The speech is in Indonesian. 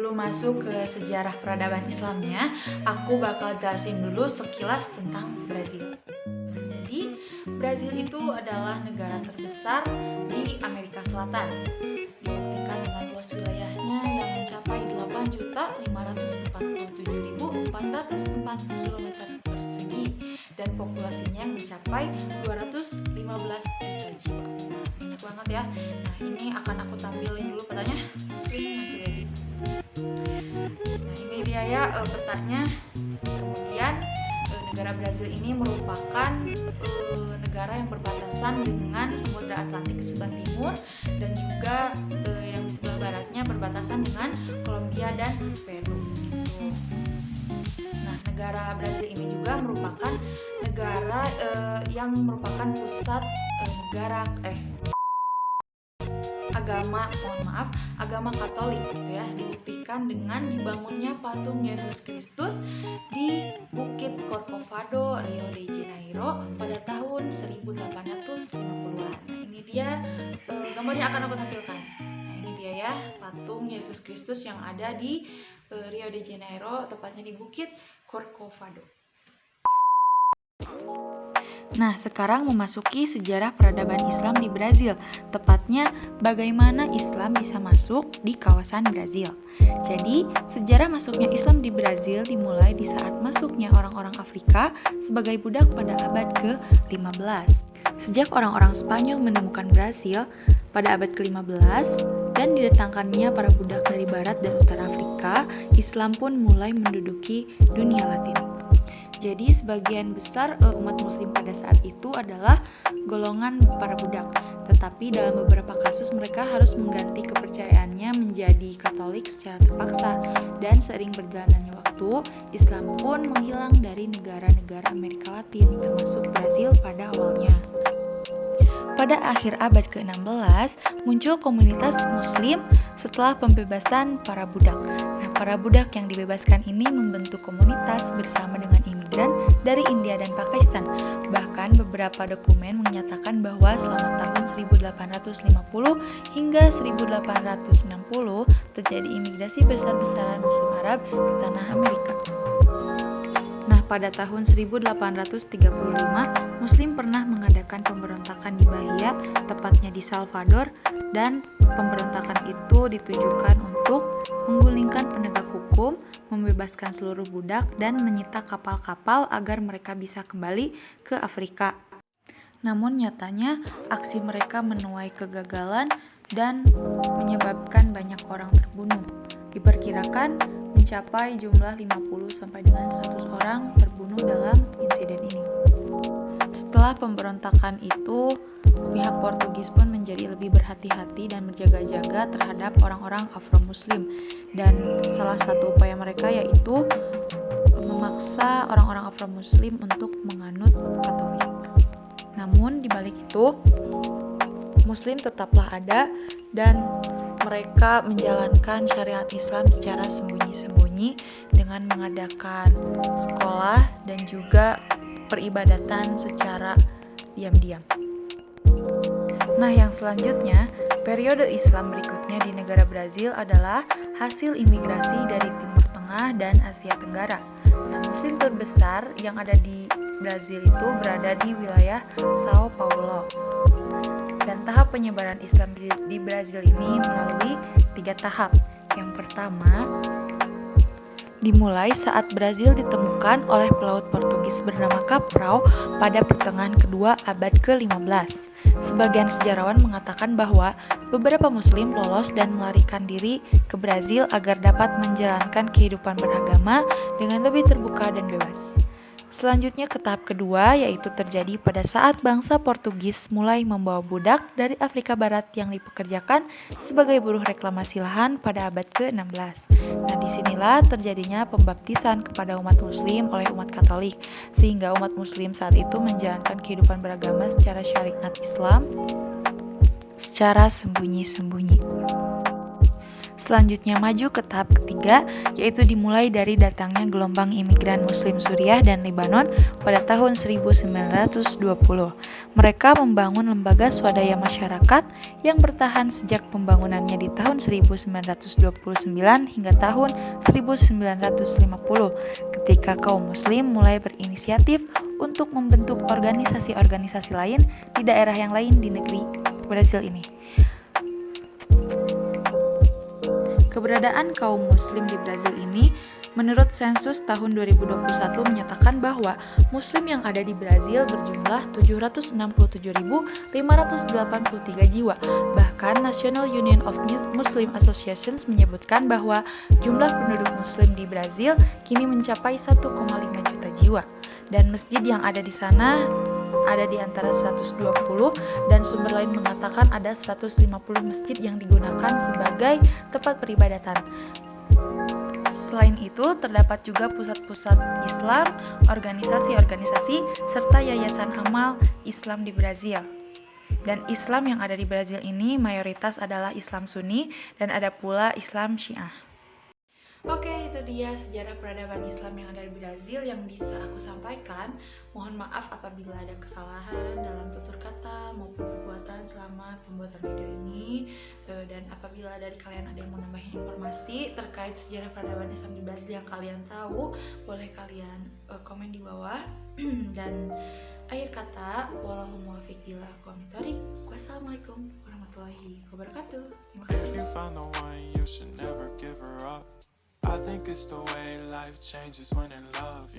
sebelum masuk ke sejarah peradaban Islamnya, aku bakal jelasin dulu sekilas tentang Brazil. Jadi, Brazil itu adalah negara terbesar di Amerika Selatan. Dibuktikan dengan luas wilayahnya yang mencapai 8.547.404 km persegi dan populasinya yang mencapai 215 juta jiwa. Banyak banget ya. Nah, ini akan aku tampilin dulu petanya. Nanti ready. Nah, ini dia ya petanya. Kemudian negara Brazil ini merupakan negara yang berbatasan dengan Samudra Atlantik di sebelah timur dan juga yang di sebelah baratnya berbatasan dengan Kolombia dan Peru. Nah, negara Brazil ini juga merupakan negara yang merupakan pusat agama Katolik gitu ya. Dibuktikan dengan dibangunnya patung Yesus Kristus di Bukit Corcovado, Rio de Janeiro pada tahun 1850-an. Nah, ini dia gambarnya akan aku tampilkan. Nah, ini dia ya patung Yesus Kristus yang ada di Rio de Janeiro, tepatnya di Bukit Corcovado. Nah, sekarang memasuki sejarah peradaban Islam di Brazil, tepatnya bagaimana Islam bisa masuk di kawasan Brazil. Jadi, sejarah masuknya Islam di Brazil dimulai di saat masuknya orang-orang Afrika sebagai budak pada abad ke-15. Sejak orang-orang Spanyol menemukan Brazil pada abad ke-15 dan didatangkannya para budak dari barat dan utara Afrika, Islam pun mulai menduduki dunia Latin. Jadi sebagian besar umat muslim pada saat itu adalah golongan para budak. Tetapi dalam beberapa kasus mereka harus mengganti kepercayaannya menjadi Katolik secara terpaksa. Dan seiring berjalannya waktu, Islam pun menghilang dari negara-negara Amerika Latin, termasuk Brazil pada awalnya. Pada akhir abad ke-16, muncul komunitas muslim setelah pembebasan para budak. Nah, para budak yang dibebaskan ini membentuk komunitas bersama dengan imigran dari India dan Pakistan. Bahkan beberapa dokumen menyatakan bahwa selama tahun 1850 hingga 1860 terjadi imigrasi besar-besaran Muslim Arab ke tanah Amerika. Nah, pada tahun 1835, Muslim pernah mengadakan pemberontakan di Bahia, tepatnya di Salvador, dan pemberontakan itu ditujukan untuk menggulingkan penegak hukum, membebaskan seluruh budak, dan menyita kapal-kapal agar mereka bisa kembali ke Afrika. Namun nyatanya, aksi mereka menuai kegagalan dan menyebabkan banyak orang terbunuh. Diperkirakan mencapai jumlah 50 sampai dengan 100 orang terbunuh dalam insiden ini. Setelah pemberontakan itu, pihak Portugis pun menjadi lebih berhati-hati dan berjaga-jaga terhadap orang-orang Afro-Muslim. Dan salah satu upaya mereka yaitu memaksa orang-orang Afro-Muslim untuk menganut Katolik. Namun di balik itu, Muslim tetaplah ada dan mereka menjalankan syariat Islam secara sembunyi-sembunyi dengan mengadakan sekolah dan juga peribadatan secara diam-diam. Nah, yang selanjutnya, periode Islam berikutnya di negara Brazil adalah hasil imigrasi dari Timur Tengah dan Asia Tenggara. Nah, Muslim terbesar yang ada di Brazil itu berada di wilayah Sao Paulo. Dan tahap penyebaran Islam di Brazil ini melalui 3 tahap. Yang pertama, dimulai saat Brazil ditemukan oleh pelaut Portugis bernama Cabral pada pertengahan kedua abad ke-15. Sebagian sejarawan mengatakan bahwa beberapa Muslim lolos dan melarikan diri ke Brazil agar dapat menjalankan kehidupan beragama dengan lebih terbuka dan bebas. Selanjutnya ke tahap kedua, yaitu terjadi pada saat bangsa Portugis mulai membawa budak dari Afrika Barat yang dipekerjakan sebagai buruh reklamasi lahan pada abad ke-16. Nah, disinilah terjadinya pembaptisan kepada umat Muslim oleh umat Katolik, sehingga umat Muslim saat itu menjalankan kehidupan beragama secara syariat Islam secara sembunyi-sembunyi. Selanjutnya maju ke tahap ketiga, yaitu dimulai dari datangnya gelombang imigran Muslim Suriah dan Lebanon pada tahun 1920. Mereka membangun lembaga swadaya masyarakat yang bertahan sejak pembangunannya di tahun 1929 hingga tahun 1950, ketika kaum Muslim mulai berinisiatif untuk membentuk organisasi-organisasi lain di daerah yang lain di negeri Brasil ini. Keberadaan kaum muslim di Brasil ini menurut sensus tahun 2021 menyatakan bahwa muslim yang ada di Brasil berjumlah 767.583 jiwa. Bahkan National Union of Muslim Associations menyebutkan bahwa jumlah penduduk muslim di Brasil kini mencapai 1,5 juta jiwa. Dan masjid yang ada di sana ada di antara 120 dan sumber lain mengatakan ada 150 masjid yang digunakan sebagai tempat peribadatan. Selain itu, terdapat juga pusat-pusat Islam, organisasi-organisasi, serta yayasan amal Islam di Brasil. Dan Islam yang ada di Brasil ini mayoritas adalah Islam Sunni dan ada pula Islam Syiah. Oke, itu dia sejarah peradaban Islam yang ada di Brasil yang bisa aku sampaikan. Mohon maaf apabila ada kesalahan dalam tutur kata maupun perbuatan selama pembuatan video ini. Dan apabila dari kalian ada yang mau nambahin informasi terkait sejarah peradaban Islam di Brasil yang kalian tahu, boleh kalian komen di bawah. Dan akhir kata, wallahu muwaffiq ila aqwamit thoriq. Wassalamualaikum warahmatullahi wabarakatuh. Terima kasih. I think it's the way life changes when in love.